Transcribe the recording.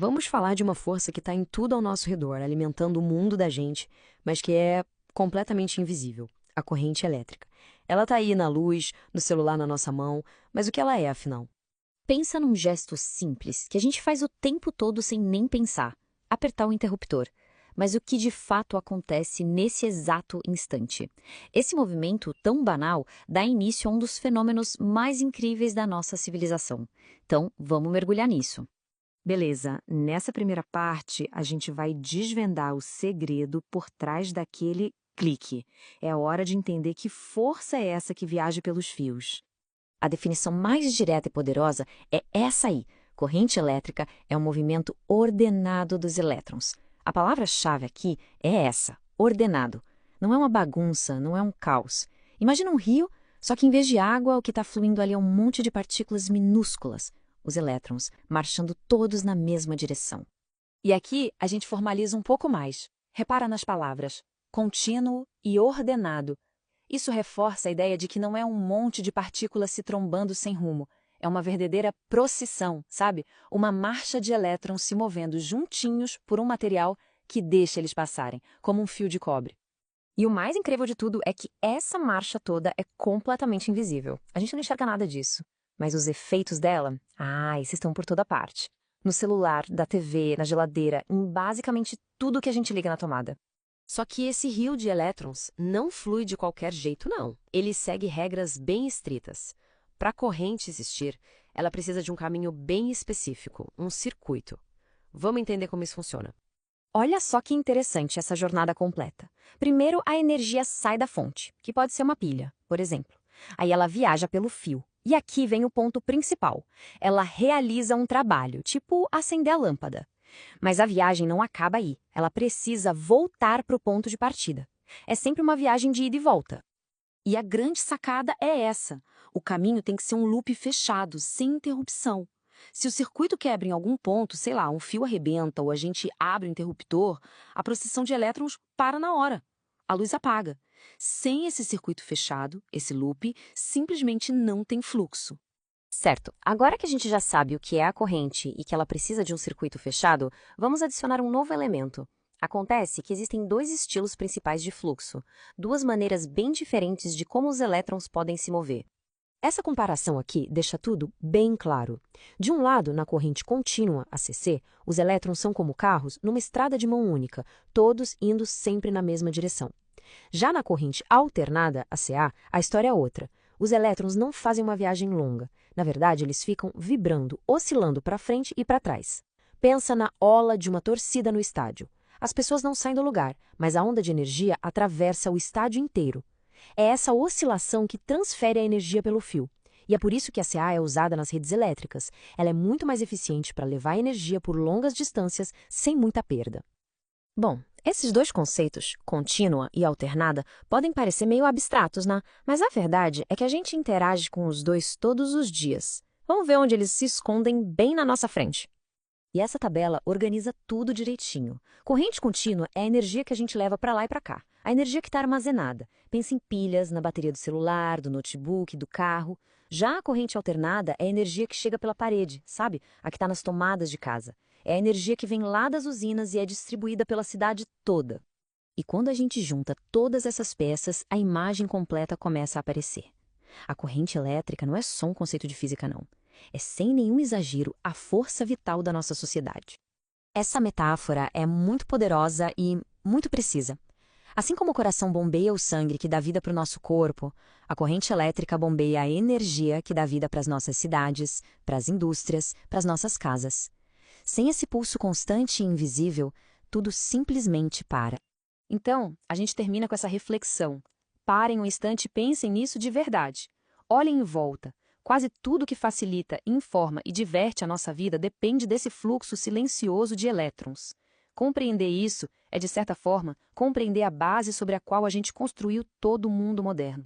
Vamos falar de uma força que está em tudo ao nosso redor, alimentando o mundo da gente, mas que é completamente invisível: a corrente elétrica. Ela está aí na luz, no celular na nossa mão, mas o que ela é, afinal? Pensa num gesto simples que a gente faz o tempo todo sem nem pensar: apertar o interruptor. Mas o que de fato acontece nesse exato instante? Esse movimento tão banal dá início a um dos fenômenos mais incríveis da nossa civilização. Então, vamos mergulhar nisso. Beleza, nessa primeira parte a gente vai desvendar o segredo por trás daquele clique. É hora de entender que força é essa que viaja pelos fios. A definição mais direta e poderosa é essa aí. Corrente elétrica é um movimento ordenado dos elétrons. A palavra-chave aqui é essa: ordenado. Não é uma bagunça, não é um caos. Imagina um rio, só que em vez de água, o que está fluindo ali é um monte de partículas minúsculas, os elétrons, marchando todos na mesma direção. E aqui a gente formaliza um pouco mais. Repara nas palavras contínuo e ordenado. Isso reforça a ideia de que não é um monte de partículas se trombando sem rumo. É uma verdadeira procissão, sabe? Uma marcha de elétrons se movendo juntinhos por um material que deixa eles passarem, como um fio de cobre. E o mais incrível de tudo é que essa marcha toda é completamente invisível. A gente não enxerga nada disso. Mas os efeitos dela, esses estão por toda parte. No celular, da TV, na geladeira, em basicamente tudo que a gente liga na tomada. Só que esse rio de elétrons não flui de qualquer jeito, não. Ele segue regras bem estritas. Para a corrente existir, ela precisa de um caminho bem específico, um circuito. Vamos entender como isso funciona. Olha só que interessante essa jornada completa. Primeiro, a energia sai da fonte, que pode ser uma pilha, por exemplo. Aí ela viaja pelo fio. E aqui vem o ponto principal. Ela realiza um trabalho, tipo acender a lâmpada. Mas a viagem não acaba aí. Ela precisa voltar para o ponto de partida. É sempre uma viagem de ida e volta. E a grande sacada é essa: o caminho tem que ser um loop fechado, sem interrupção. Se o circuito quebra em algum ponto, sei lá, um fio arrebenta ou a gente abre o interruptor, a procissão de elétrons para na hora. A luz apaga. Sem esse circuito fechado, esse loop, simplesmente não tem fluxo. Certo, agora que a gente já sabe o que é a corrente e que ela precisa de um circuito fechado, vamos adicionar um novo elemento. Acontece que existem dois estilos principais de fluxo, duas maneiras bem diferentes de como os elétrons podem se mover. Essa comparação aqui deixa tudo bem claro. De um lado, na corrente contínua, ACC, os elétrons são como carros numa estrada de mão única, todos indo sempre na mesma direção. Já na corrente alternada, ACA, a história é outra. Os elétrons não fazem uma viagem longa. Na verdade, eles ficam vibrando, oscilando para frente e para trás. Pensa na ola de uma torcida no estádio. As pessoas não saem do lugar, mas a onda de energia atravessa o estádio inteiro. É essa oscilação que transfere a energia pelo fio. E é por isso que a CA é usada nas redes elétricas. Ela é muito mais eficiente para levar energia por longas distâncias sem muita perda. Bom, esses dois conceitos, contínua e alternada, podem parecer meio abstratos, né? Mas a verdade é que a gente interage com os dois todos os dias. Vamos ver onde eles se escondem bem na nossa frente. E essa tabela organiza tudo direitinho. Corrente contínua é a energia que a gente leva para lá e para cá. A energia que está armazenada. Pensa em pilhas, na bateria do celular, do notebook, do carro. Já a corrente alternada é a energia que chega pela parede, sabe? A que está nas tomadas de casa. É a energia que vem lá das usinas e é distribuída pela cidade toda. E quando a gente junta todas essas peças, a imagem completa começa a aparecer. A corrente elétrica não é só um conceito de física, não. É, sem nenhum exagero, a força vital da nossa sociedade. Essa metáfora é muito poderosa e muito precisa. Assim como o coração bombeia o sangue que dá vida para o nosso corpo, a corrente elétrica bombeia a energia que dá vida para as nossas cidades, para as indústrias, para as nossas casas. Sem esse pulso constante e invisível, tudo simplesmente para. Então, a gente termina com essa reflexão. Parem um instante e pensem nisso de verdade. Olhem em volta. Quase tudo que facilita, informa e diverte a nossa vida depende desse fluxo silencioso de elétrons. Compreender isso é, de certa forma, compreender a base sobre a qual a gente construiu todo o mundo moderno.